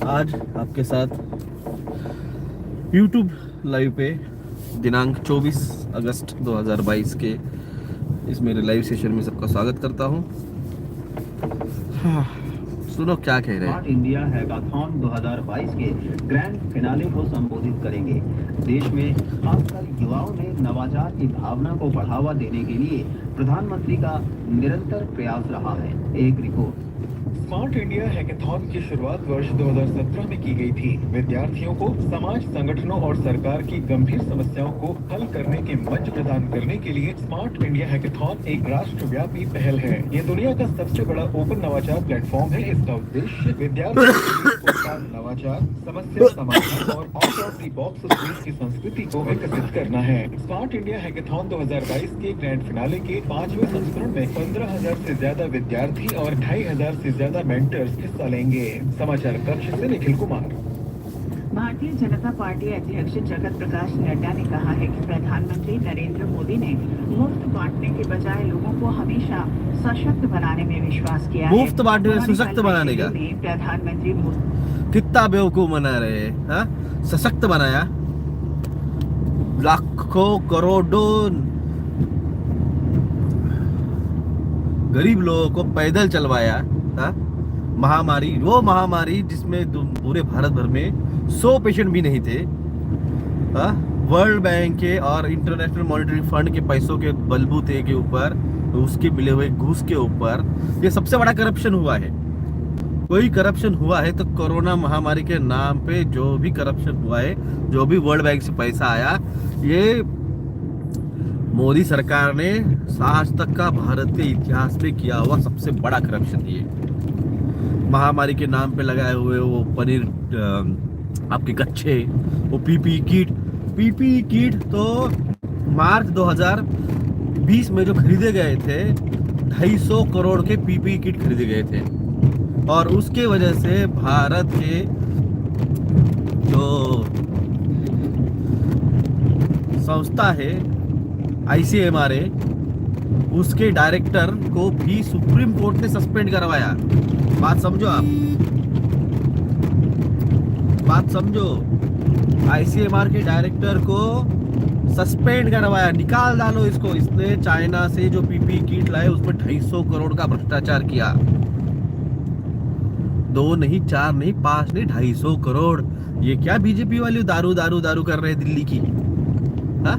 आज आपके साथ YouTube लाइव पे दिनांक 24 अगस्त 2022 के इस मेरे लाइव सेशन में सबका स्वागत करता हूँ। हाँ, सुनो क्या कह रहे स्मार्ट हैं। इंडिया हैकाथॉन 2022 के ग्रैंड फिनाले को संबोधित करेंगे। देश में खासकर युवाओं में नवाचार की भावना को बढ़ावा देने के लिए प्रधानमंत्री का निरंतर प्रयास रहा है। एक रिपोर्ट। स्मार्ट इंडिया हैकाथॉन की शुरुआत वर्ष 2017 में की गई थी। विद्यार्थियों को समाज, संगठनों और सरकार की गंभीर समस्याओं को हल करने के मंच प्रदान करने के लिए स्मार्ट इंडिया हैकाथॉन एक राष्ट्रव्यापी पहल है। ये दुनिया का सबसे बड़ा ओपन नवाचार प्लेटफॉर्म है। इसका उद्देश्य विद्यार्थियों के बीच उत्पाद नवाचार, समस्या समाधान और आउट ऑफ द बॉक्स सोच की संस्कृति को विकसित करना है। स्मार्ट इंडिया हैकाथॉन 2022 के ग्रैंड फिनाले के 5वें संस्करण में 15,000 से ज्यादा विद्यार्थी और 2,500 से ज्यादा मेंटर्स हिस्सा लेंगे। समाचार कक्ष से निखिल कुमार। भारतीय जनता पार्टी अध्यक्ष जगत प्रकाश नड्डा ने कहा है कि प्रधानमंत्री नरेंद्र मोदी ने मुफ्त बांटने के बजाय लोगों को हमेशा सशक्त बनाने में विश्वास किया है। मुफ्त बांटने में सशक्त बनाने का प्रधानमंत्री कितना बेवकूफ बना रहे हैं। हाँ? सशक्त बनाया, लाखों करोड़ों गरीब लोगों को पैदल चलवाया। हाँ? वो महामारी जिसमें पूरे भारत भर में 100 पेशेंट भी नहीं थे। हाँ? वर्ल्ड बैंक के और इंटरनेशनल मॉनेटरी फंड के पैसों के बलबूते के ऊपर, उसके मिले हुए घूस के ऊपर ये सबसे बड़ा करप्शन हुआ है। कोई करप्शन हुआ है तो कोरोना महामारी के नाम पे जो भी करप्शन हुआ है, जो भी वर्ल्ड बैंक से पैसा आया, ये मोदी सरकार ने आज तक का भारत के इतिहास में किया हुआ सबसे बड़ा करप्शन ये। महामारी के नाम पे लगाए हुए वो पनीर, आपके कच्चे, वो पीपी किट तो मार्च 2020 में जो खरीदे गए थे, 250 करोड़ के पीपी किट खरीदे गए थे। और उसके वजह से भारत के जो संस्था है ICMR, उसके डायरेक्टर को भी सुप्रीम कोर्ट ने सस्पेंड करवाया। बात समझो आप, बात समझो। ICMR के डायरेक्टर को सस्पेंड करवाया, निकाल डालो इसको। इसने चाइना से जो पीपी किट लाए उसमें 250 करोड़ का भ्रष्टाचार किया। 2 नहीं, 4 नहीं, 5 नहीं, 250 करोड़। ये क्या बीजेपी वाली दारू कर रहे हैं दिल्ली की? हाँ?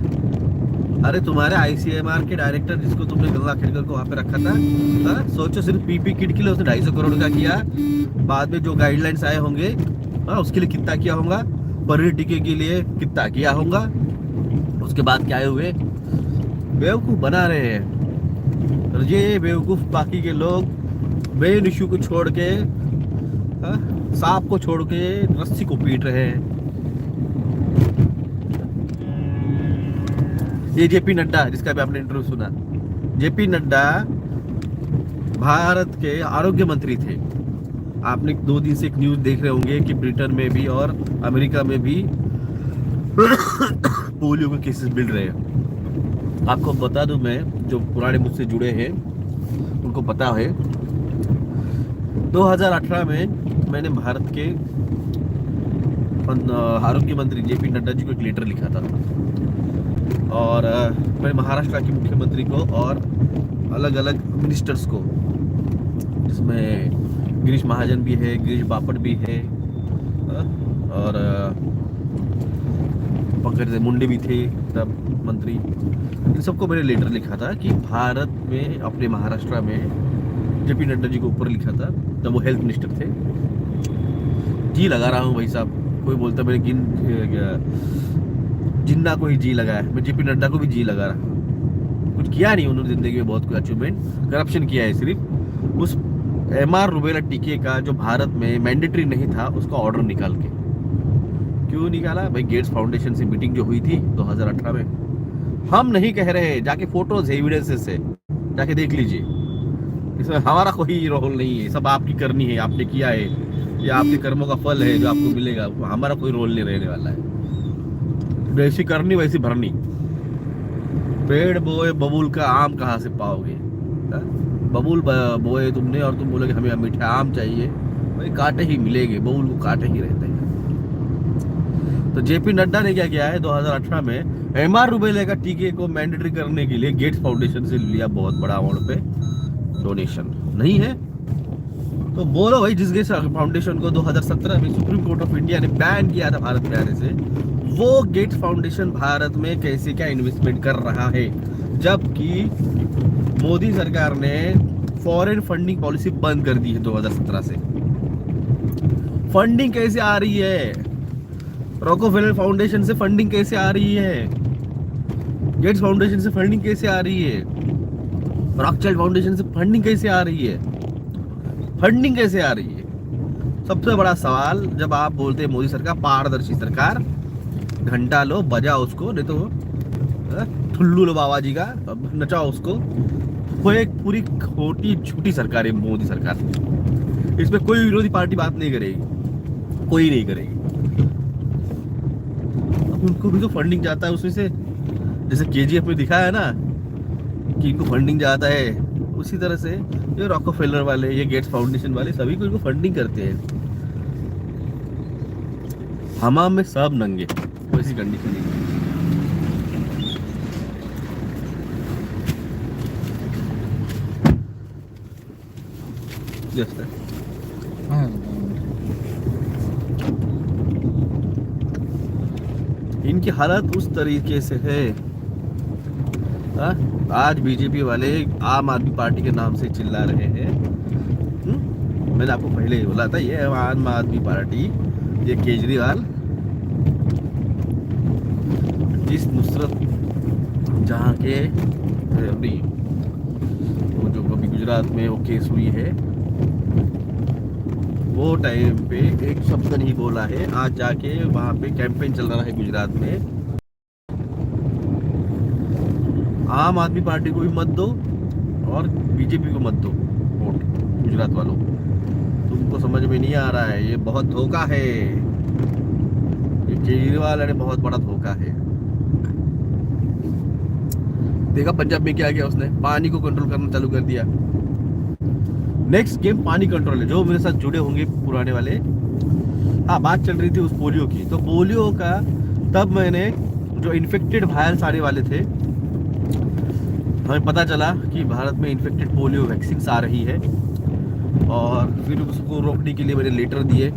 अरे तुम्हारे ICMR के डायरेक्टर जिसको तुमने गंगा खेड़कर को वहां पे रखा था, हाँ? सोचो सिर्फ पीपी किट के लिए उसने 250 करोड़ का किया। बाद में जो गाइडलाइंस आए होंगे, हाँ, उसके लिए कितना किया होगा, पनीर टिक्के के लिए कितना किया होगा। उसके बाद क्या हुए, बेवकूफ बना रहे हैं। और ये बेवकूफ बाकी के लोग मेन इश्यू को छोड़ के, सांप को छोड़ के रस्सी को पीट रहे हैं। ये जेपी नड्डा, जिसका भी आपने इंटरव्यू सुना, जेपी नड्डा भारत के आरोग्य मंत्री थे। आपने 2 दिन से एक न्यूज देख रहे होंगे कि ब्रिटेन में भी और अमेरिका में भी पोलियो के केसेस मिल रहे हैं। आपको बता दूं, मैं जो पुराने मुझसे जुड़े हैं उनको पता है, 2018 में मैंने भारत के आरोग्य मंत्री जेपी नड्डा जी को एक लेटर लिखा था। और मैं महाराष्ट्र के मुख्यमंत्री को और अलग अलग मिनिस्टर्स को, जिसमें गिरीश महाजन भी है, गिरीश बापट भी है, और पंकज मुंडे भी थे तब मंत्री। इन सबको मैंने लेटर लिखा था कि भारत में, अपने महाराष्ट्र में जेपी नड्डा जी को ऊपर लिखा था, तब वो हेल्थ मिनिस्टर थे। जी लगा रहा हूँ भाई साहब। कोई बोलता मेरे जिन्ना को ही जी लगाया, मैं जेपी नड्डा को भी जी लगा रहा हूँ। कुछ किया नहीं उन्होंने जिंदगी में, बहुत कुछ अचीवमेंट, करप्शन किया है सिर्फ। उस MR रूबेला टीके का जो भारत में मैंडेटरी नहीं था, उसका ऑर्डर निकाल के क्यों निकाला भाई? गेट्स फाउंडेशन से मीटिंग जो हुई थी 2018 में, हम नहीं कह रहे, जाके फोटोज है, एविडेंसेस है, जाके देख लीजिए। इसमें हमारा कोई रोल नहीं है, सब आपकी करनी है, आपने किया है, या आपके कर्मों का फल है जो आपको मिलेगा। हमारा कोई रोल नहीं रहने वाला है। वैसी करनी वैसी भरनी। पेड़ बोए बबूल का आम कहाँ से पाओगे? बबूल बोए तुमने और तुम बोलोगे हमें मीठा आम चाहिए। भाई कांटे ही मिलेंगे, बबूल को कांटे ही रहते हैं। तो जेपी नड्डा ने क्या किया है 2018 में एमआर रुबेला का टीके को मैंडेटरी करने के लिए गेट्स फाउंडेशन से लिया बहुत बड़ा अमाउंट पे डोनेशन। नहीं है तो बोलो भाई, जिस गेट्स फाउंडेशन को 2017 में सुप्रीम कोर्ट ऑफ इंडिया ने बैन किया था भारत में आने से, वो गेट्स फाउंडेशन भारत में कैसे क्या इन्वेस्टमेंट कर रहा है, जबकि मोदी सरकार ने फॉरेन फंडिंग पॉलिसी बंद कर दी है 2017 से। फंडिंग कैसे आ रही है, रॉकफेलर फाउंडेशन से फंडिंग कैसे आ रही है, गेट्स फाउंडेशन से फंडिंग कैसे आ रही है, रॉकचाइल्ड फाउंडेशन से फंडिंग कैसे आ रही है, फंडिंग कैसे आ रही है। सबसे बड़ा सवाल, जब आप बोलते हैं मोदी सरकार पारदर्शी सरकार, घंटा लो बजाओ उसको, नहीं तो ठुल्लू लो बाबा जी का, नचाओ उसको। वो एक पूरी खोटी झूठी सरकार है मोदी सरकार। इसमें कोई विरोधी पार्टी बात नहीं करेगी, कोई नहीं करेगी। अब उनको भी तो फंडिंग जाता है उसमें से, जैसे केजीएफ में दिखाया है ना कि इनको फंडिंग जाता है, उसी तरह से ये रॉकफेलर वाले, ये गेट्स फाउंडेशन वाले सभी को इनको फंडिंग करते हैं। हमाम में सब नंगे, वैसी कंडीशन नहीं है। जस्ट इनकी हालत उस तरीके से है। आज बीजेपी वाले आम आदमी पार्टी के नाम से चिल्ला रहे हैं। मैंने आपको पहले ही बोला था, ये आम आदमी पार्टी, ये केजरीवाल, जिस नुसरत जहाँ के अभी वो जो अभी गुजरात में वो केस हुई है, वो टाइम पे एक शब्द नहीं बोला है। आज जाके वहाँ पे कैंपेन चल रहा है गुजरात में, आम आदमी पार्टी को भी मत दो और बीजेपी को मत दो वोट, गुजरात वालों। तुमको समझ में नहीं आ रहा है, ये बहुत धोखा है, ये केजरीवाल ने बहुत बड़ा धोखा है। देखा पंजाब में क्या किया उसने, पानी को कंट्रोल करना चालू कर दिया। नेक्स्ट गेम पानी कंट्रोल है। जो मेरे साथ जुड़े होंगे पुराने वाले, हाँ बात चल रही थी उस पोलियो की, तो पोलियो का तब मैंने जो इन्फेक्टेड वायरस आने वाले थे, हमें पता चला कि भारत में इन्फेक्टेड पोलियो वैक्सीन आ रही है, और फिर उसको रोकने के लिए मैंने लेटर दिए।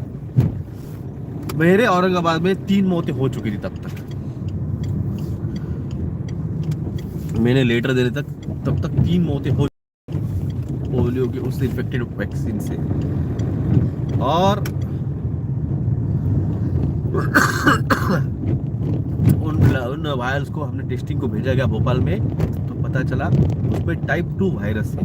मेरे औरंगाबाद में 3 मौतें हो चुकी थी तब तक, मैंने लेटर देने तब तक 3 मौतें हो पोलियो के उस इन्फेक्टेड वैक्सीन से। और उन वायरस को हमने टेस्टिंग को भेजा गया भोपाल में, तो पता चला उसमें टाइप 2 वायरस है।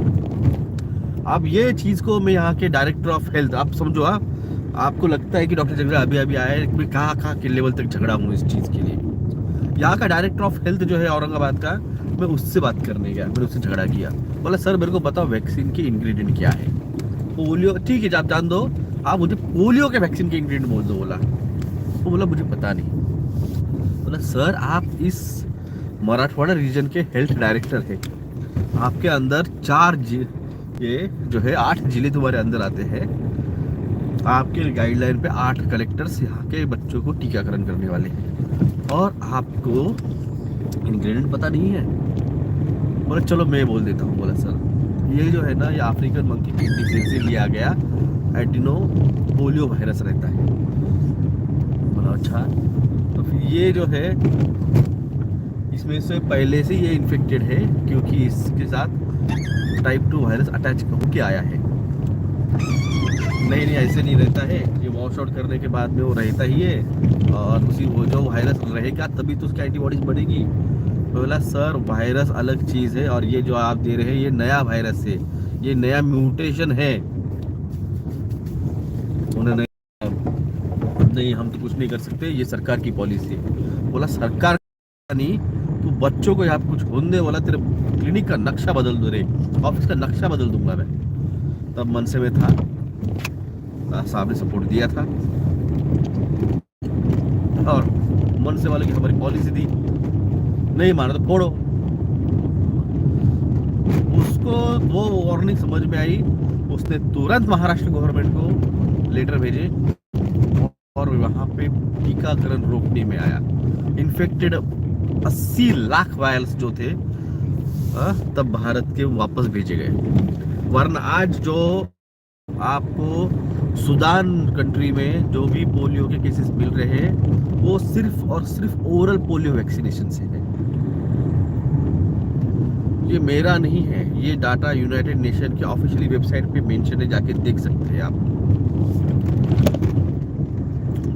अब ये चीज़ को मैं यहाँ के डायरेक्टर ऑफ हेल्थ, आप समझो, आपको लगता है कि डॉक्टर झगड़ा अभी आए, मैं कहाँ के लेवल तक झगड़ा हूँ इस चीज़ के लिए। यहाँ का डायरेक्टर ऑफ हेल्थ जो है औरंगाबाद का, मैं उससे बात करने गया, मैंने उससे झगड़ा किया। बोला सर मेरे को बताओ वैक्सीन के इंग्रेडिएंट क्या है। पोलियो ठीक है आप जान दो, आप मुझे पोलियो के वैक्सीन के इंग्रेडिएंट बोल दो। वो बोला मुझे पता नहीं। बोला सर आप इस मराठवाड़ा रीजन के हेल्थ डायरेक्टर है, आपके अंदर 8 जिले तुम्हारे अंदर आते हैं, आपके गाइडलाइन पे 8 कलेक्टर्स यहाँ के बच्चों को टीकाकरण करने वाले हैं, और आपको इंग्रेडिएंट पता नहीं है। बोला चलो मैं बोल देता हूँ। बोला सर ये जो है ना, ये अफ्रीकन मंकी की डिजीज से लिया गया एडिनो पोलियो वायरस रहता है। बोला अच्छा, तो फिर ये जो है इसमें से पहले से ये इन्फेक्टेड है, क्योंकि इसके साथ टाइप 2 वायरस अटैच होके आया है। नहीं ऐसे नहीं रहता है, ये वॉश आउट करने के बाद में वो रहता ही है, और उसी वो जो वायरस रहेगा तभी तो उसकी एंटीबॉडीज बढ़ेगी। तो बोला सर वायरस अलग चीज़ है, और ये जो आप दे रहे हैं ये नया वायरस है, ये नया म्यूटेशन है। उन्होंने नहीं हम तो कुछ नहीं कर सकते, ये सरकार की पॉलिसी है। बोला सरकार नहीं, तू बच्चों को यहाँ कुछ होने दे। बोला तेरे क्लिनिक का नक्शा बदल दो, रे ऑफिस का नक्शा बदल दूंगा मैं। तब मन से में था, साहब ने सपोर्ट दिया था, और मन से वाले की हमारी पॉलिसी थी, नहीं माना तो फोड़ो। उसको वो वार्निंग समझ में आई, उसने तुरंत महाराष्ट्र गवर्नमेंट को लेटर भेजे और वहां पे टीकाकरण रोकने में आया। इन्फेक्टेड 80 लाख वायल्स जो थे तब भारत के वापस भेजे गए। वरना आज जो आपको सूडान कंट्री में जो भी पोलियो के केसेस मिल रहे हैं वो सिर्फ और सिर्फ ओरल पोलियो वैक्सीनेशन से है। ये मेरा नहीं है, ये डाटा यूनाइटेड नेशन के ऑफिशियली वेबसाइट पे मेंशन है, जाके देख सकते हैं आप।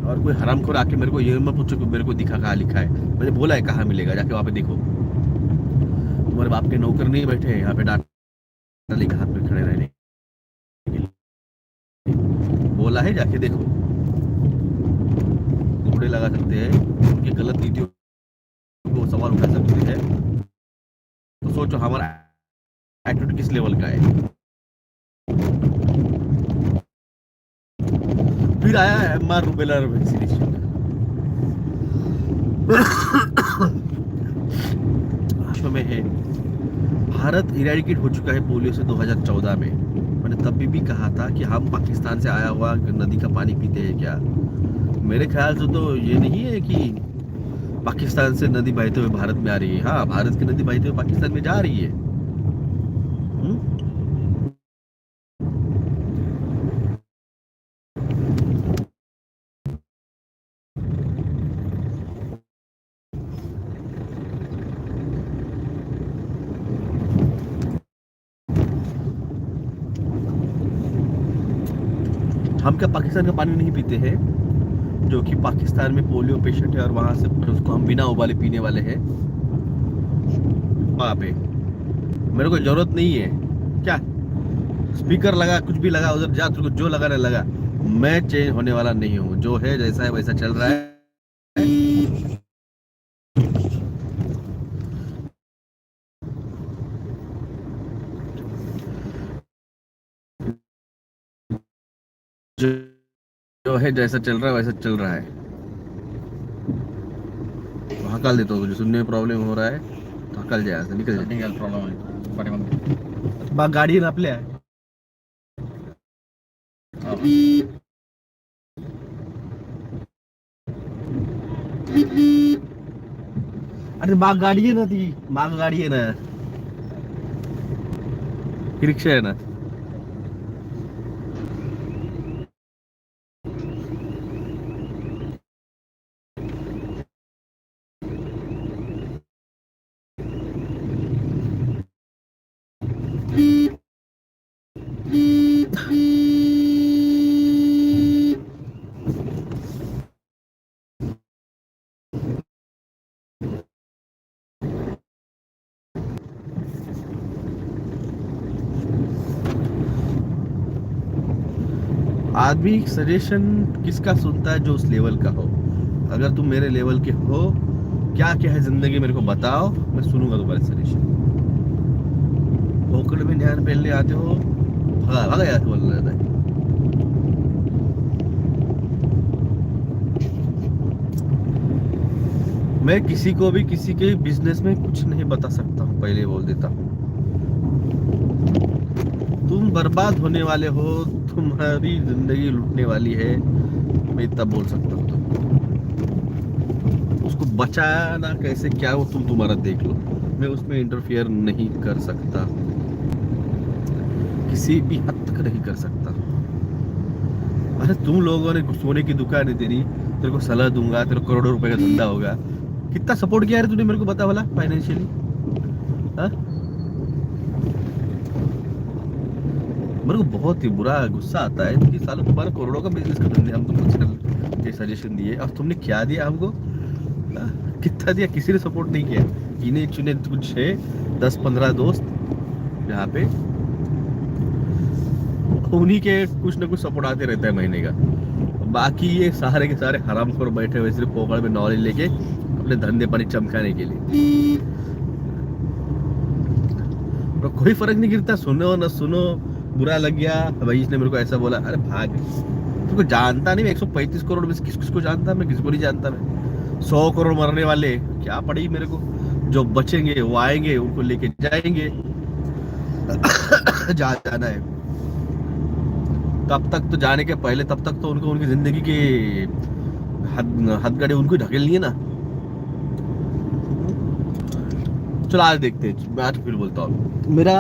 और कोई हरामखोर आके मेरे को ये मत पूछो कि मेरे को दिखा कहाँ लिखा है, मैंने बोला है कहाँ मिलेगा, जाके वहाँ पे देखो। तुम्हारे बाप के नौकर नहीं बैठे हैं यहाँ पे डाटा लेकर हाथ में खड़े रहने के लिए, बोला है जाके देखो। घोड़े लगा सकते हैं, उनकी गलत नीतियों को सवाल उठा सकते हैं, तो सोचो हमारा एटीट्यूड किस लेवल का है। फिर आया है एमआर रूबेला वैक्सीनेशन। विश्व में है, भारत इरेडिकेट हो चुका है पोलियो से 2014 में। मैंने तब भी कहा था कि हम पाकिस्तान से आया हुआ नदी का पानी पीते हैं क्या। मेरे ख्याल से तो ये नहीं है कि पाकिस्तान से नदी बहते हुए भारत में आ रही है। हाँ, भारत की नदी बहते हुए पाकिस्तान में जा रही है। हम क्या पाकिस्तान का पानी नहीं पीते हैं, जो कि पाकिस्तान में पोलियो पेशेंट है और वहां से उसको हम बिना उबाले पीने वाले हैं। वहां पे मेरे को जरूरत नहीं है, क्या स्पीकर लगा कुछ भी लगा उधर जा, तुझको जो लगाने लगा। मैं चेंज होने वाला नहीं हूँ, जो है जैसा है वैसा चल रहा है। जो है जैसा चल रहा है वैसा चल रहा है। हकल देता हूँ, जो सुनने में प्रॉब्लम हो रहा है तो हकल जाए, निकल जाए। प्रॉब्लम गाड़ी ना आपल्या अरे माग गाडी आहे ना, ती माग गाडी आहे ना, ही रिक्षा आहे ना। आदमी सजेशन किसका सुनता है, जो उस लेवल का हो। अगर तुम मेरे लेवल के हो, क्या क्या है जिंदगी मेरे को बताओ, मैं सुनूंगा तुम्हारे सजेशन। पोकड़ में ध्यान पहनने आते हो, भगा भगा यार बोल रहा है। मैं किसी को भी किसी के बिजनेस में कुछ नहीं बता सकता हूँ, पहले बोल देता हूँ। तुम बर्बाद होने वाले हो, तुम्हारी जिंदगी लूटने वाली है, मैं इतना बोल सकता हूँ। उसको बचाना कैसे क्या वो तुम्हारा देख लो, मैं उसमें इंटरफियर नहीं कर सकता, किसी भी हद तक नहीं कर सकता। अरे तुम लोगों ने सोने की दुकान है तेरी, तेरे को सलाह दूंगा, तेरे करोड़ों रुपए का धंधा होगा। कितना सपोर्ट किया है तूने मेरे को, बता वाला फाइनेंशियली। मेरे को बहुत ही बुरा गुस्सा आता है कि सालों तुम्हारा करोड़ों का बिजनेस कर देंगे, हम तुमको ये सजेशन दिए और तुमने क्या दिया हमको, कितना दिया, किसी ने सपोर्ट नहीं किया। इन्हें चुने कुछ है 10-15 दोस्त, यहाँ पे उन्हीं के कुछ ना कुछ सपोर्ट आते रहता है महीने का। बाकी ये सारे के सारे हरामखोर बैठे हुए सिर्फ पोकड़ में नॉलेज लेके अपने धंधे पानी चमकाने के लिए। तो कोई फर्क नहीं गिरता, सुनो न सुनो, बुरा लग गया भाई इसने मेरे को ऐसा बोला, अरे भाग। तुमको जानता नहीं, मैं 135 करोड़ में किस किसको जानता, मैं किसको नहीं जानता। मैं 100 करोड़ मरने वाले क्या पड़ी मेरे को, जो बचेंगे वो आएंगे, उनको लेके जाएंगे जहाँ जाना है। तब तक तो जाने के पहले, तब तक तो उनको उनकी जिंदगी के हथकड़े उनको ढकेल लिए ना। चलो आज देखते हैं, मैं आज फिर बोलता हूँ। मेरा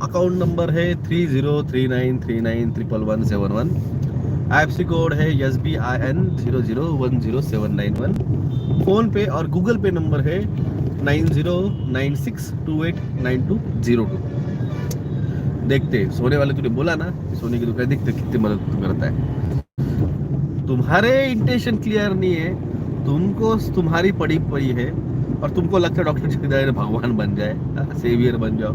अकाउंट नंबर है 303939111171। IFSC कोड है SBIN 00100791। फोन पे और गूगल पे नंबर है 9096289202। देखते हैं, सोने वाले तूने बोला ना, सोने की दुकान, देखते कितनी मदद तू करता है। तुम्हारे इंटेंशन क्लियर नहीं है, तुमको तुम्हारी पड़ी पड़ी है और तुमको लगता है डॉक्टर जगदाय भगवान बन जाए, सेवियर बन जाओ।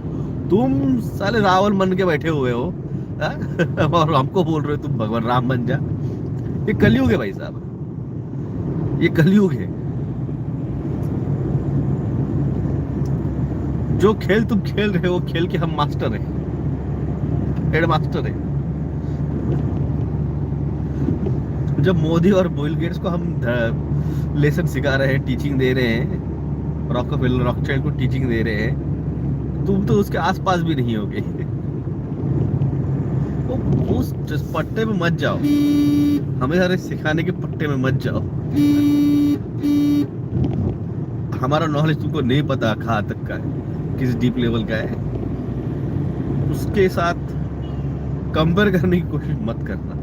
तुम साले रावण बन के बैठे हुए हो और हमको बोल रहे हो तुम भगवान राम बन जा। ये कलयुग है भाई साहब, ये कलयुग है। जो खेल तुम खेल रहे हो, खेल के हम मास्टर हैं, हेड मास्टर है। जब मोदी और बिल गेट्स को हम लेसन सिखा रहे हैं, टीचिंग दे रहे हैं, रॉकफेलर को टीचिंग दे रहे हैं, तुम तो उसके आसपास भी नहीं होगे। उस पट्टे में मत जाओ, हमें सारे सिखाने के पट्टे में मत जाओ। हमारा नॉलेज तुमको नहीं पता कहाँ तक का है, किस डीप लेवल का है। उसके साथ कंपेयर करने की कोशिश मत करना।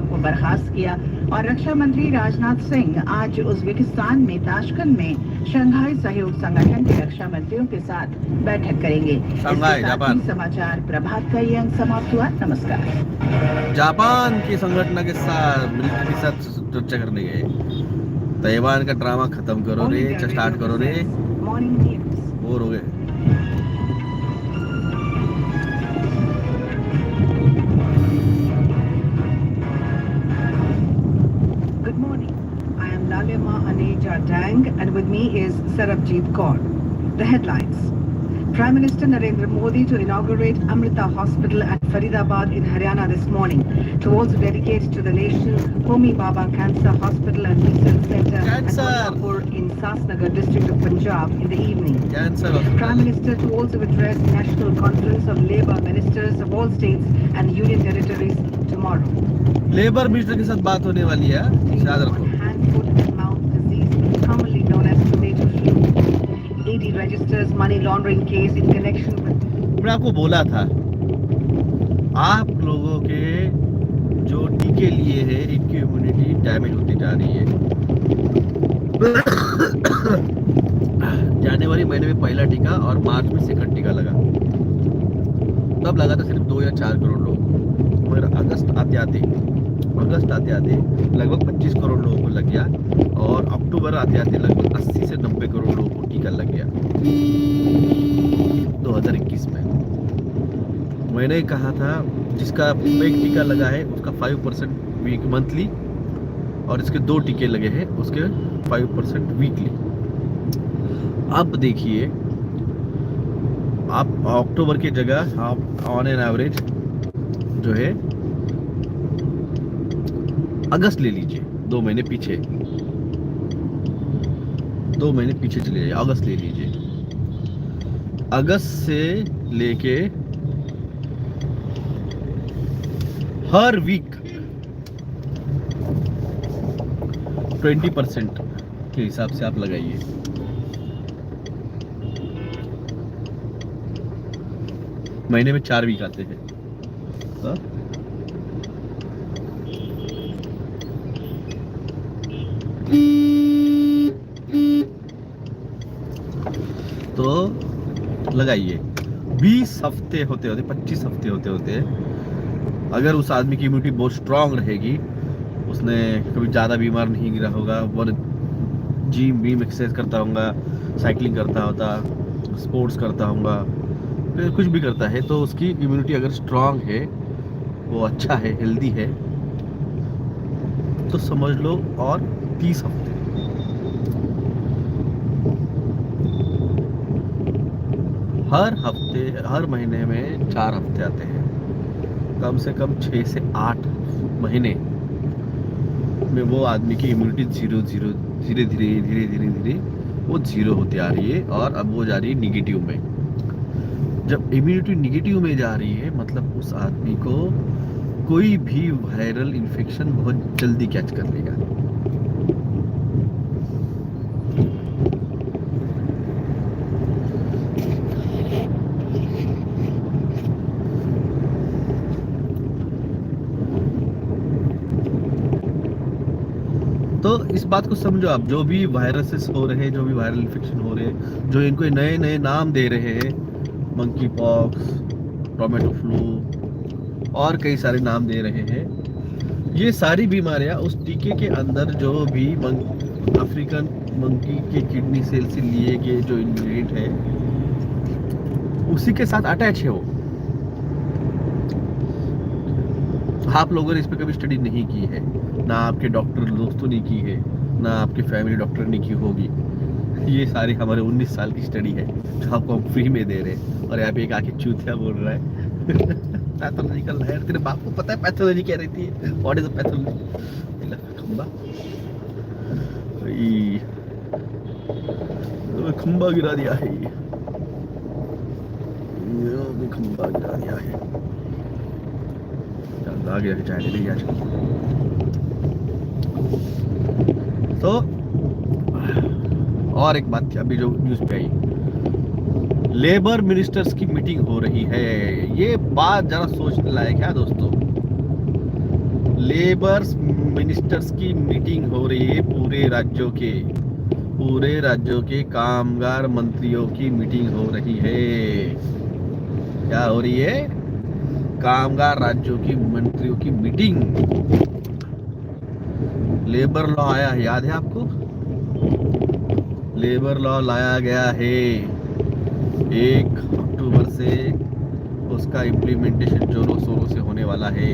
को बर्खास्त किया। और रक्षा मंत्री राजनाथ सिंह आज उज्बेकिस्तान में ताशकंद में शंघाई सहयोग संगठन के रक्षा मंत्रियों के साथ बैठक करेंगे। Shanghai Japan. समाचार प्रभात का ये अंक समाप्त हुआ। नमस्कार। जापान की संगठन के साथ मिलिट्री के साथ चर्चा करने गए। ताइवान का ड्रामा खत्म करो रे, स्टार्ट करो रे, मॉर्निंग न्यूज। बोर हो गए। Good morning. I am Lalima Aneja Dang and with me is Sarabjit Kaur. The headlines. Prime Minister Narendra Modi to inaugurate Amrita Hospital at Faridabad in Haryana this morning, to also dedicate to the nation Homi Baba Cancer Hospital and Research Centre at Kolhapur in Sasnagar district of Punjab in the evening. Prime Minister to also address National Conference of Labour Ministers of all states and Union Territories tomorrow. Labour minister के साथ बात होने वाली है, याद रखो। Hand, foot and mouth disease, commonly known as tomato flu. ED registers money laundering case in connection with. मैं आपको बोला था, आप लोगों के जो टीके लिए हैं, इनकी इम्यूनिटी डैमेज होती जा रही है। जनवरी महीने में पहला टीका और मार्च में सेकंड टीका लगा। तब लगा था सिर्फ 2 या 4 करोड़ लोग, मगर अगस्त आते आते लगभग 25 करोड़ लोगों को लग गया और अक्टूबर आते आते लगभग 80 से 90 करोड़ लोगों को टीका लग गया 2021 में। मैंने कहा था जिसका एक टीका लगा है उसका 5% वीक मंथली और इसके 2 टीके लगे हैं उसके 5% वीकली। अब देखिए, आप अक्टूबर की जगह आप ऑन एन एवरेज जो है अगस्त ले लीजिए, 2 महीने पीछे, 2 महीने पीछे चले जाइए, अगस्त ले लीजिए। अगस्त से लेके हर वीक 20% के हिसाब से आप लगाइए। महीने में 4 वीक आते हैं। तो लगाइए। 20 हफ्ते होते होते 25 हफ्ते होते होते अगर उस आदमी की इम्यूनिटी बहुत स्ट्रांग रहेगी, उसने कभी ज़्यादा बीमार नहीं गिरा होगा, वो जिम एक्सरसाइज करता होगा, साइकिलिंग करता होता, स्पोर्ट्स करता होगा, फिर कुछ भी करता है, तो उसकी इम्यूनिटी अगर स्ट्रांग है, वो अच्छा है, हेल्दी है, तो समझ लो और 30 हफ्ते। हर हफ्ते, हर महीने में 4 हफ्ते आते हैं, कम से कम 6 से 8 महीने में वो आदमी की इम्यूनिटी धीरे धीरे वो जीरो होती आ रही है और अब वो जा रही है निगेटिव में। जब इम्यूनिटी निगेटिव में जा रही है, मतलब उस आदमी को कोई भी वायरल इन्फेक्शन बहुत जल्दी कैच कर लेगा। तो इस बात को समझो आप, जो भी वायरसेस हो रहे हैं, जो भी वायरल इन्फेक्शन हो रहे हैं, जो इनको नए नए नाम दे रहे हैं, मंकी पॉक्स, टोमेटो फ्लू और कई सारे नाम दे रहे हैं, ये सारी बीमारियां उस टीके के अंदर जो भी अफ्रीकन मंकी के किडनी सेल से लिए गए जो इंग्रेडिएंट है उसी के साथ अटैच है वो। आप लोगों ने इस पर कभी स्टडी नहीं की है, ना आपके डॉक्टर दोस्तों ने की है, ना आपके फैमिली डॉक्टर ने की होगी। ये सारी हमारे 19 साल की स्टडी है जो आपको हम फ्री में दे रहे हैं, और यहाँ पे एक आके चूतिया बोल रहा है पैथोलॉजिकल है। तेरे बाप को पता है पैथोलॉजी क्या रहती है? What is a pathology? खंबा खंबा गिरा दिया है, ये खंबा गिरा दिया है। आगे आगे चाय ले आज। तो और एक बात अभी जो न्यूज पे आई, लेबर मिनिस्टर्स की मीटिंग हो रही है। ये बात जरा सोचने लायक है दोस्तों। लेबर मिनिस्टर्स की मीटिंग हो रही है, पूरे राज्यों के कामगार मंत्रियों की मीटिंग हो रही है। क्या हो रही है? कामगार राज्यों की मंत्रियों की मीटिंग। लेबर लॉ आया है, याद है आपको? लेबर लॉ लाया गया है, 1 अक्टूबर से उसका इम्प्लीमेंटेशन जोरों शोरों से होने वाला है।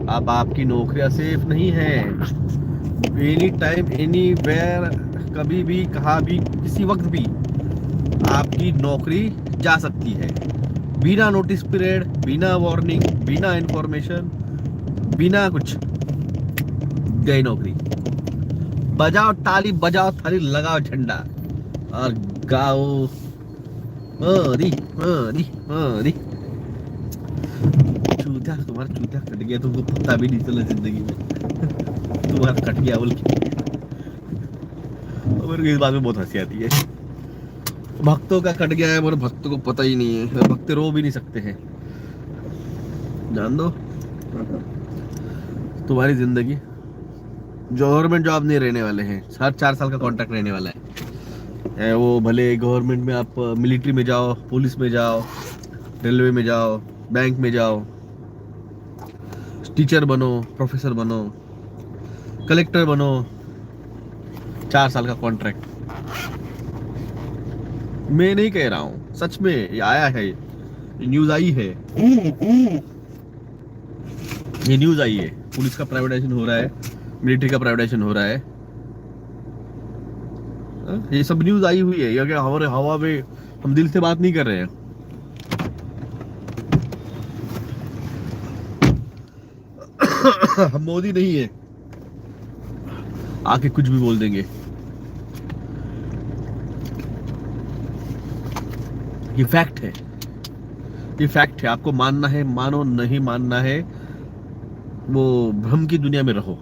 अब आपकी नौकरियां सेफ नहीं है। एनी टाइम एनी वेयर, कभी भी कहाँ भी किसी वक्त भी आपकी नौकरी जा सकती है, बिना नोटिस पीरियड, बिना वार्निंग, बिना इंफॉर्मेशन, बिना कुछ। गई नौकरी। बजाओ ताली, बजाओ थाली, लगाओ झंडा और गाओ मोदी मोदी मोदी। चूतिया, तुम्हारा चूतिया कट गया, तुमको पता भी नहीं चला जिंदगी में तुम्हारा कट गया बोल के। मेरे को इस बात में बहुत हंसी आती है। भक्तों का कट गया है, मेरे भक्तों को पता ही नहीं है। भक्त रो भी नहीं सकते हैं, जान दो। तुम्हारी जिंदगी गवर्नमेंट जॉब नहीं रहने वाले हैं, हर 4 साल का कॉन्ट्रैक्ट रहने वाला है। वो भले गवर्नमेंट में आप मिलिट्री में जाओ, पुलिस में जाओ, रेलवे में जाओ, बैंक में जाओ, टीचर बनो, प्रोफेसर बनो, कलेक्टर बनो, 4 साल का कॉन्ट्रैक्ट। मैं नहीं कह रहा हूं, सच में ये आया है, न्यूज आई है, ये न्यूज आई है। पुलिस का प्राइवेटाइजेशन हो रहा है, मिलिट्री का प्राइवेटाइजेशन हो रहा है। ये सब न्यूज आई हुई है। ये क्या हमारे हवा में, हम दिल से बात नहीं कर रहे हैं। हम मोदी नहीं है आके कुछ भी बोल देंगे। ये फैक्ट है, ये फैक्ट है। आपको मानना है मानो, नहीं मानना है वो भ्रम की दुनिया में रहो।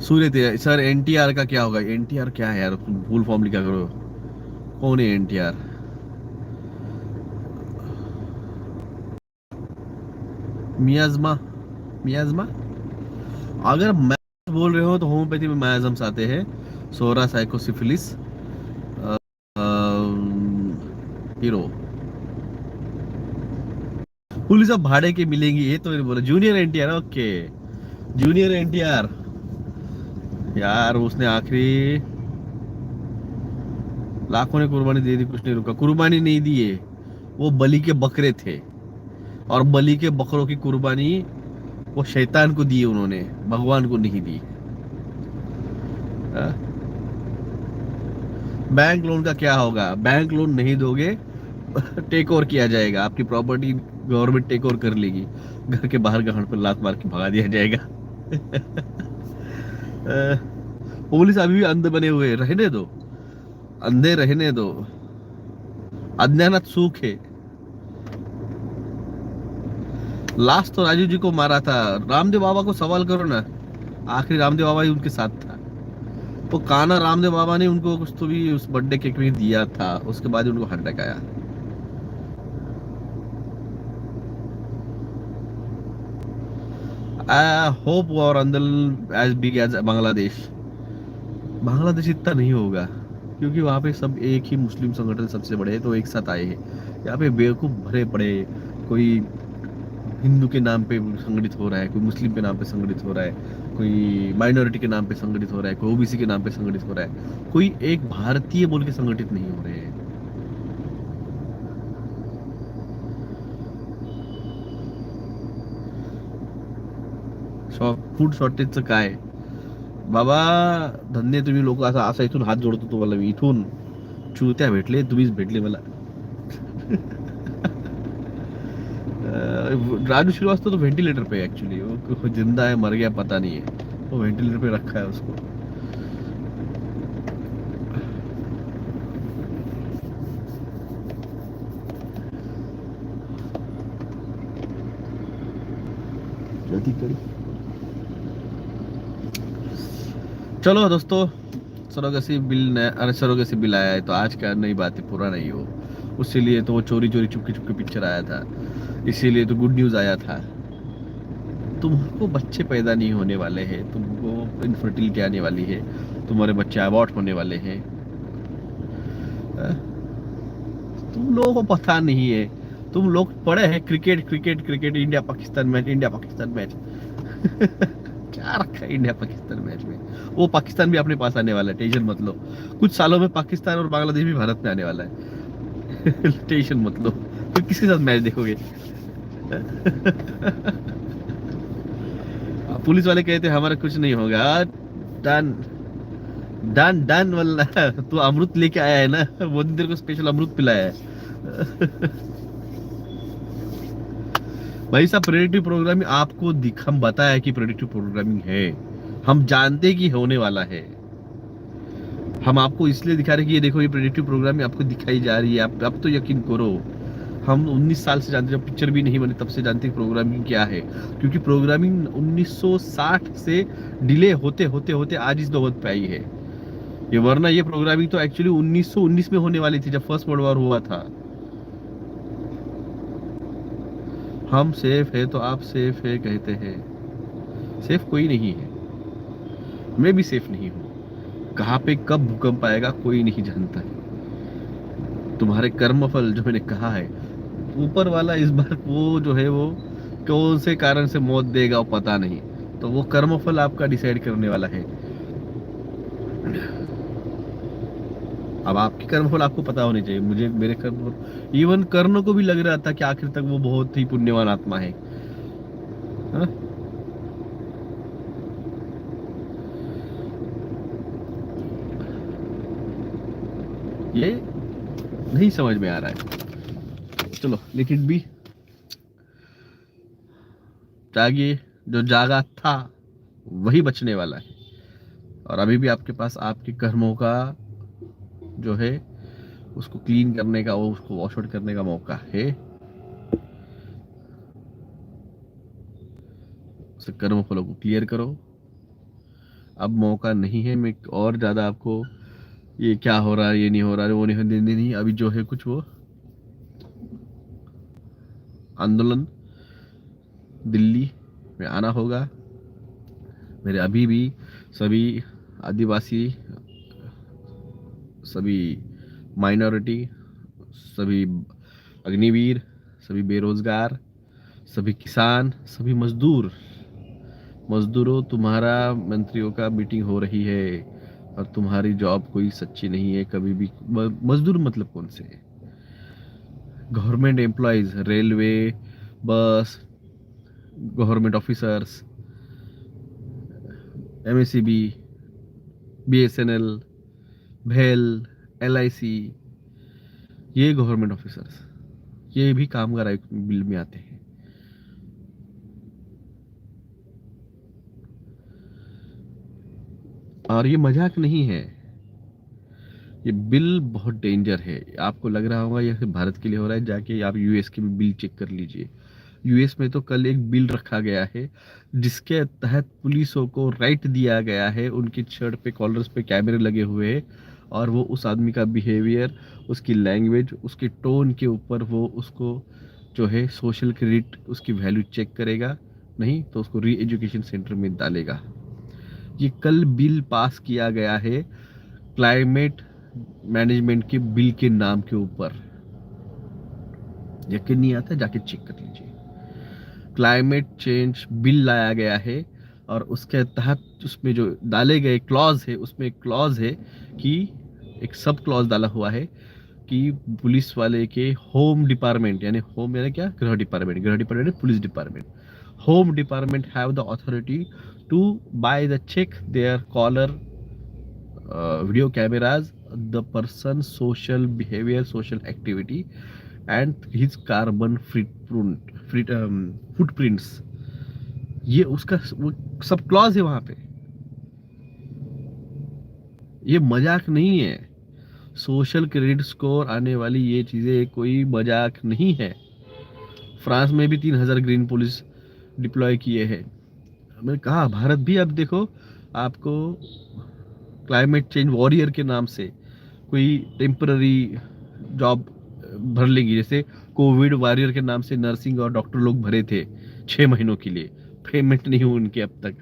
सूर्य सर, एनटीआर का क्या होगा? एनटीआर क्या है यार? फुल फॉर्म लिखा करो। कौन है एनटीआर? मियाज़मा, मियाज़मा। अगर मैं बोल रहे हो तो होम्योपैथी में मियाज़म्स आते हैं, सोरा, साइकोसिफिलिस, हीरो। पुलिस अब भाड़े के मिलेंगी, ये तो मैंने बोला। Junior NTR, okay, junior NTR यार, उसने आखिरी लाखों ने कुर्बानी दे दी, कुछ नहीं रुका। कुर्बानी नहीं दी है, वो बलि के बकरे थे, और बलि के बकरों की कुर्बानी वो शैतान को दी उन्होंने, भगवान को नहीं दी। बैंक लोन का क्या होगा? बैंक लोन नहीं दोगे, टेक ओवर किया जाएगा, आपकी प्रॉपर्टी गवर्नमेंट टेक ओवर कर लेगी, घर के बाहर गांड पर लात मार के भगा दिया जाएगा। पुलिस अभी भी अंधे बने हुए, रहने दो, अंधे रहने दो। अज्ञानत सुख है। लास्ट तो राजू जी को मारा था। रामदेव बाबा को सवाल करो ना, आखिरी रामदेव बाबा ही उनके साथ था। वो काना रामदेव बाबा ने उनको कुछ तो भी उस बर्थडे केक में दिया था, उसके बाद ही उनको हार्ट अटैक आया। आई होप और अंदर as big as Bangladesh. Bangladesh इतना नहीं होगा, क्योंकि वहां पे सब एक ही मुस्लिम संगठन सबसे बड़े हैं, तो एक साथ आए हैं। यहाँ पे बेवकूफ भरे पड़े, कोई हिंदू के नाम पे संगठित हो रहा है, कोई मुस्लिम के नाम पे संगठित हो रहा है, कोई माइनॉरिटी के नाम पे संगठित हो रहा है, कोई ओबीसी के नाम पे संगठित हो रहा है, कोई एक भारतीय बोल के संगठित नहीं हो रहे हैं। फूड शॉर्टेजचं काय बाबा, धन्य तुम्ही लोक, असा असा इथून हात जोडतो तुम्हाला मी, इथून चुत्या भेटले, तुम्हीच भेटले मला। राजू श्रीवास्तव तो वेंटिलेटर पे एक्चुअली, वो जिंदा है मर गया पता नहीं है, वो वेंटिलेटर पे रखा है उसको। जल्दी करी। चलो दोस्तों, सरोगेसी बिल आया है, तो आज का नई बात है, पूरा नहीं हो। उसके लिए तो वो चोरी चोरी चुपके चुपके पिक्चर आया था, इसीलिए तो गुड न्यूज आया था। तुमको बच्चे पैदा नहीं होने वाले हैं, तुमको इनफर्टिलिटी आने वाली है, तुम्हारे बच्चे अबॉर्ट होने वाले हैं। तुम लोगों को पता नहीं है। तुम लोग पढ़े हैं cricket cricket cricket, India Pakistan match, India Pakistan match. क्या रखा है इंडिया पाकिस्तान मैच में? वो पाकिस्तान भी अपने पास आने वाला है, टेंशन मत लो। कुछ सालों में पाकिस्तान और बांग्लादेश भी भारत में आने वाला है। टेंशन मत लो। फिर किसके साथ मैच देखोगे? पुलिस वाले कहते हमारा कुछ नहीं होगा। डन डन डन, वाला तू अमृत लेके आया है ना, मोदी तेरे को स्पेशल अमृत पिलाया है। भाई साहब, प्रेडिक्टिव प्रोग्रामिंग आपको हम बताया कि प्रेडिक्टिव प्रोग्रामिंग है, हम जानते कि होने वाला है। हम आपको इसलिए दिखा रहे कि ये देखो, ये प्रेडिक्टिव प्रोग्रामिंग आपको दिखाई जा रही है, आप अब तो यकीन करो। हम 19 साल से जानते, जब पिक्चर भी नहीं बनी तब से जानते प्रोग्रामिंग क्या है, क्योंकि प्रोग्रामिंग 1960 से डिले होते होते होते आज इस नौबत पे आई है। ये वरना ये प्रोग्रामिंग तो एक्चुअली 1919 में होने वाली थी, जब फर्स्ट वर्ल्ड वॉर हुआ था। हम सेफ है तो आप सेफ है कहते हैं, सेफ कोई नहीं है, मैं भी सेफ नहीं हूं। कहां पे कब भूकंप आएगा कोई नहीं जानता है। तुम्हारे कर्मफल जो मैंने कहा है, ऊपर वाला इस बार वो जो है वो कौन से कारण से मौत देगा वो पता नहीं, तो वो कर्मफल आपका डिसाइड करने वाला है। अब आपके कर्मफल आपको पता होने चाहिए, मुझे मेरे कर्मफल, इवन कर्ण को भी लग रहा था कि आखिर तक वो बहुत ही पुण्यवान आत्मा है। हाँ? ये नहीं समझ में आ रहा है। चलो, लेकिन भी जागिए, जो जागा था वही बचने वाला है। और अभी भी आपके पास आपके कर्मों का जो है उसको क्लीन करने का, वो उसको वॉश आउट करने का मौका है। उसे कर्म फलों को क्लियर करो। अब मौका नहीं है मैं और ज्यादा आपको ये क्या हो रहा है, ये नहीं हो रहा है, वो नहीं। अभी जो है कुछ वो आंदोलन दिल्ली में आना होगा। मेरे अभी भी सभी आदिवासी, सभी माइनॉरिटी, सभी अग्निवीर, सभी बेरोजगार, सभी किसान, सभी मजदूरों, तुम्हारा मंत्रियों का मीटिंग हो रही है और तुम्हारी जॉब कोई सच्ची नहीं है कभी भी। मजदूर मतलब कौन से? गवर्नमेंट एम्प्लॉयज, रेलवे, बस, गवर्नमेंट ऑफिसर्स, एमएससीबी, बीएसएनएल, भेल, एलआईसी, ये गवर्नमेंट ऑफिसर्स, ये भी कामगार आयुक्त बिल में आते हैं। और ये मजाक नहीं है, ये बिल बहुत डेंजर है। आपको लग रहा होगा ये सिर्फ भारत के लिए हो रहा है, जाके आप यूएस के भी बिल चेक कर लीजिए। यूएस में तो कल एक बिल रखा गया है जिसके तहत पुलिसों को राइट दिया गया है, उनकी शर्ट पे कॉलर्स पे कैमरे लगे हुए हैं और वो उस आदमी का बिहेवियर, उसकी लैंग्वेज, उसके टोन के ऊपर वो उसको जो है सोशल क्रेडिट उसकी वैल्यू चेक करेगा, नहीं तो उसको री एजुकेशन सेंटर में डालेगा। ये कल बिल पास किया गया है क्लाइमेट मैनेजमेंट के बिल के नाम के ऊपर। यकीन नहीं आता, जाके चेक कर लीजिए। क्लाइमेट चेंज बिल लाया गया है और उसके तहत उसमें जो डाले गए क्लॉज है, उसमें एक क्लॉज है कि एक सब क्लॉज डाला हुआ है कि पुलिस वाले के होम डिपार्टमेंट, यानी होम यानी क्या, गृह department police department, home department have the authority to by the check their collar video cameras, the person's social behavior, social activity and his carbon footprints। ये उसका वो सब क्लॉज है वहां पे। ये मजाक नहीं है। सोशल क्रेडिट स्कोर आने वाली ये चीजें कोई मजाक नहीं है। फ्रांस में भी 3000 ग्रीन पुलिस डिप्लॉय किए हैं। मैंने कहा भारत भी, अब देखो आपको क्लाइमेट चेंज वॉरियर के नाम से कोई टेम्पररी जॉब भर लेंगी। जैसे कोविड वॉरियर के नाम से नर्सिंग और डॉक्टर लोग भरे थे 6 महीनों के लिए, पेमेंट नहीं हुई उनके अब तक।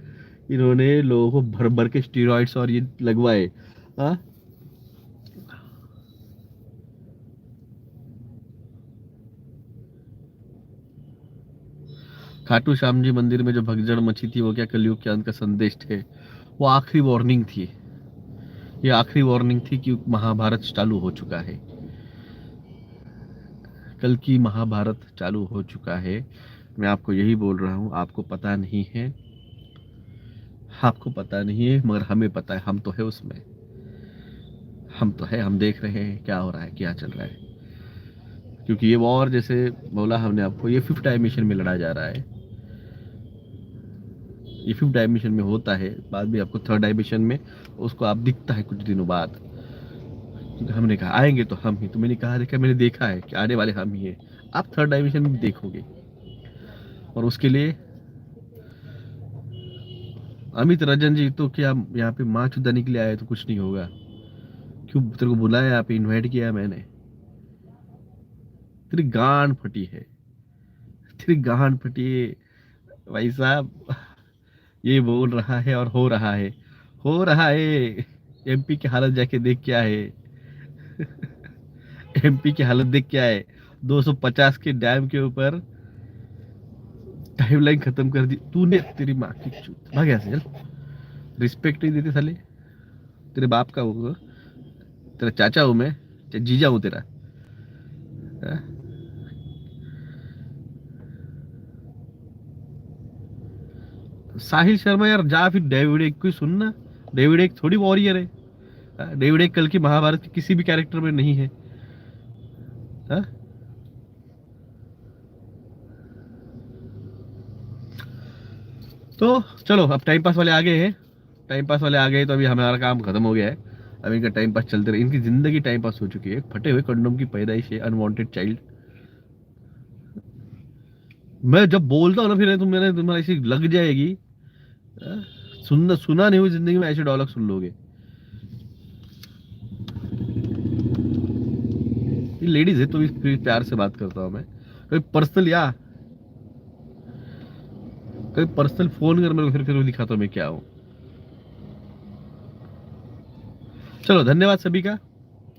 इन्होंने लोगों को भर भर के स्टीरॉइड्स और ये लगवाए। हाँ, खाटू श्याम जी मंदिर में जो भगदड़ मची थी वो क्या कलयुग के अंत का संदेश थे? वो आखिरी वार्निंग थी। ये आखिरी वार्निंग थी कि महाभारत चालू हो चुका है। कल की महाभारत चालू हो चुका है। मैं आपको यही बोल रहा हूँ, आपको पता नहीं है, आपको पता नहीं है, मगर हमें पता है। हम तो है उसमें, हम तो है, हम देख रहे हैं क्या हो रहा है, क्या चल रहा है। क्योंकि ये वॉर, जैसे बोला हमने आपको, ये 5th डायमेंशन में लड़ा जा रहा है। ये 5th डायमेंशन में होता है, बाद में आपको 3rd डायमेंशन में उसको आप दिखता है कुछ दिनों बाद। हमने कहा आएंगे तो हम ही, तो मैंने कहा देखा, मैंने देखा है कि आने वाले हम ही हैं। आप 3rd डायमेंशन में देखोगे और उसके लिए अमित रंजन जी तो क्या यहाँ पे माँ चुदाने के लिए आए तो कुछ नहीं होगा। क्यों तेरे को बुलाया, यहाँ पे इन्वाइट किया मैंने? तेरी गांड फटी है, तेरी गांड फटी है भाई साहब। ये बोल रहा है और हो रहा है, हो रहा है। एमपी की हालत जाके देख क्या है। एमपी की हालत देख क्या है। 250 के डैम के ऊपर टाइमलाइन खत्म कर दी तूने। तेरी माँ की चूत, भाग यहाँ से चल। रिस्पेक्ट नहीं देते साले। तेरे बाप का वो, तेरा चाचा हूं मैं, जीजा हूं तेरा। हाँ? साहिल शर्मा यार, जा फिर डेविड एक को सुनना। डेविड एक थोड़ी वॉरियर है। डेविड एक कल की महाभारत के किसी भी कैरेक्टर में नहीं है। हाँ? तो चलो, अब टाइम पास वाले आ गए हैं। टाइम पास वाले आ गए तो अभी हमारा काम खत्म हो गया है। अब इनका टाइम पास चलते रहे। इनकी जिंदगी टाइम पास हो चुकी है। फटे हुए कंडोम की पैदाइश है, अनवांटेड चाइल्ड। मैं जब बोलता हूँ ना फिर मेरे तुम्हारी ऐसी लग जाएगी। हाँ? सुना नहीं हुई जिंदगी में ऐसे डायलॉग सुन लोगे। ये लेडीज है तो भी प्यार से बात करता हूँ मैं। कभी पर्सनल फोन कर मेरे को, फिर दिखाता हूँ मैं क्या हूँ। चलो, धन्यवाद सभी का।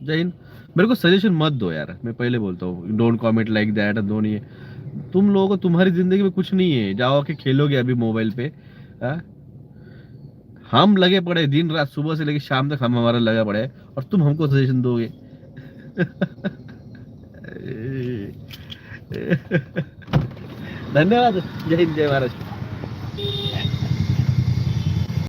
जय हिंद। मेरे को सजेशन मत दो यार, मैं पहले बोलता हूँ, don't comment like that. Don't, ये तुम लोगों को, तुम्हारी जिंदगी में कुछ नहीं है, जाओ के खेलोगे अभी मोबाइल पे। हाँ? हम लगे पड़े दिन रात, सुबह से लेके शाम तक हम हमारा लगा पड़े, और तुम हमको सजेशन दोगे। धन्यवाद। जय हिंद, जय महाराष्ट्र।